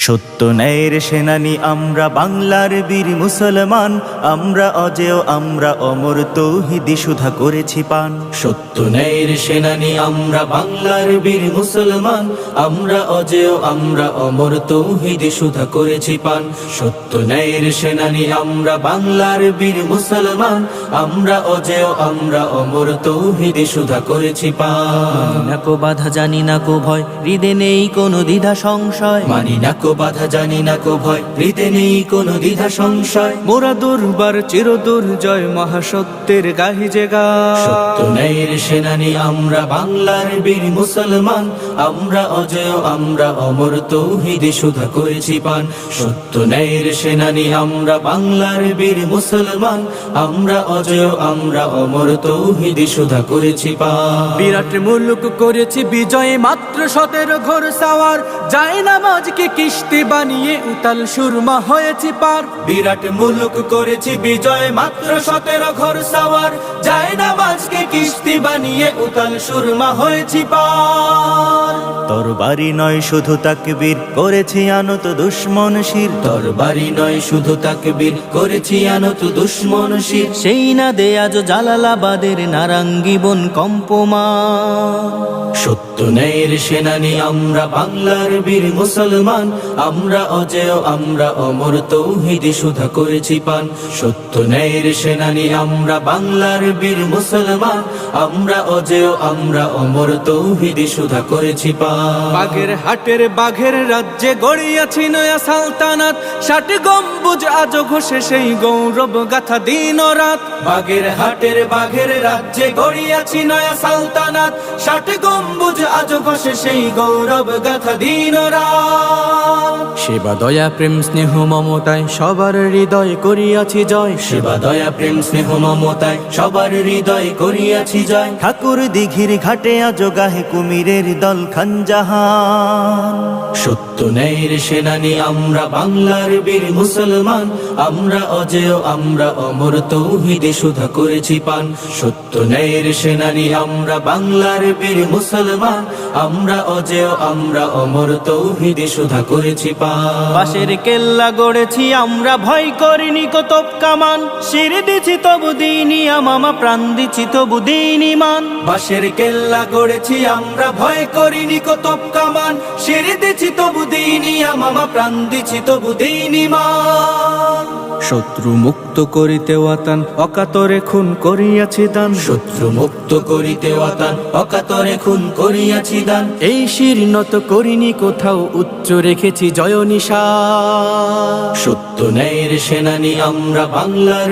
সত্য ন্যায়ের সেনানী আমরা বাংলার বীর মুসলমান, আমরা অজেয় আমরা অমর তৌহিদি সুধা করেছি পান। সত্য ন্যায়ের সেনানী আমরা বাংলার বীর মুসলমান, আমরা অজেয় আমরা অমর তৌহিদি সুধা করেছি পান। সত্য ন্যায়ের সেনানী আমরা বাংলার বীর মুসলমান, আমরা অজেয় আমরা অমর তৌহিদি সুধা করেছি পান। না কো বাধা জানি না কো ভয়, হৃদে নেই কোনো দ্বিধা সংশয়। মানি না কো বাধা জানি না কো ভয়, হৃদে নেই কোনো দ্বিধা সংশয়। মোরা দুর্বার চির দুর্জয় মহাসত্যের গাহি যে গায়। সত্য ন্যায়ের সেনানী আমরা বাংলার বীর মুসলমান, আমরা অজেয় আমরা অমর তৌহিদি সুধা করেছি পান। সত্য ন্যায়ের সেনানী আমরা বাংলার বীর মুসলমান, আমরা অজেয় আমরা অমর তৌহিদি সুধা করেছি পান। বিরাট মুলুক করেছি বিজয় মাত্র 17 ঘোর সাওয়ার, যায় নামাজকে কিস্তি বানিয়ে উতাল সুরমা হয়েছি পার। বিরাট মুলুক করেছি বিজয় মাত্র 17 ঘোর সাওয়ার, যায় নামাজকে কিস্তি বানিয়ে উতাল সুরমা হয়েছি পার। তরবারি নয় শুধু তাকবীর করেছি আনত দুশ্মন শির। তরবারি নয় শুধু তাকবীর করেছি আনত দুশ্মন শির। সেই না দে আজ জালালাবাদের নারাঙ্গি বন কম্পমান। সত্য ন্যায়ের সেনানী আমরা বাংলার বীর মুসলমান, আমরা অজেয় আমরা অমর তৌহিদি সুধা করেছি পান। সত্য ন্যায়ের সেনানী আমরা বাংলার বীর মুসলমান, আমরা অজেয় আমরা অমর তৌহিদি সুধা করেছি পান। বাঘের হাটের বাঘের রাজ্যে গড়িয়াছি নয়া সালতানাত, 60 গম্বুজ আজ ঘষে সেই গৌরব গাথা দিন ও রাত। বাঘের হাটের বাঘের রাজ্যে গড়িয়াছি নয়া সালতানাত, 60 গম্বুজ আজ ঘষে সেই গৌরব গাথা দিন ও রাত। সেবা দয়া প্রেম স্নেহ মমতায় সবার হৃদয় করিয়াছি জয়। সেবা দয়া প্রেম স্নেহ মমতায় সবার হৃদয় করিয়াছি জয়। ঠাকুর দিঘির ঘাটে আজ গাহে কুমিরের দল খানজাহান। সত্য ন্যায়ের সেনানী আমরা বাংলার বীর মুসলমান, আমরা অজেয় আমরা অমর তৌহিদি সুধা করেছি পান। সত্য ন্যায়ের সেনানী আমরা বাংলার বীর মুসলমান, আমরা অজেয় আমরা অমর তৌহিদি সুধা করেছি পান। বাঁশের কেল্লা গড়েছি আমরা ভয় করিনি কতব কামান, শির দিছি তবু দিনই মামা প্রাণ দিছি তবু দিন ইমান। বাঁশের কেল্লা গড়েছি আমরা ভয় করিনি কতব কামান, শির দিছি তবু দিনই মামা প্রাণ দিছি তবু দিন ইমান। শত্রু মুক্ত করিতে ওয়াতান অকাতরে খুন করিয়াছি দান। শত্রু মুক্ত করিতে ওয়াতান অকাতরে খুন করিয়াছি দান। এই শির নত করিনি কোথাও, উচ্চ রেখেছি জয় নিশান। সত্য ন্যায়ের সেনানী আমরা বাংলার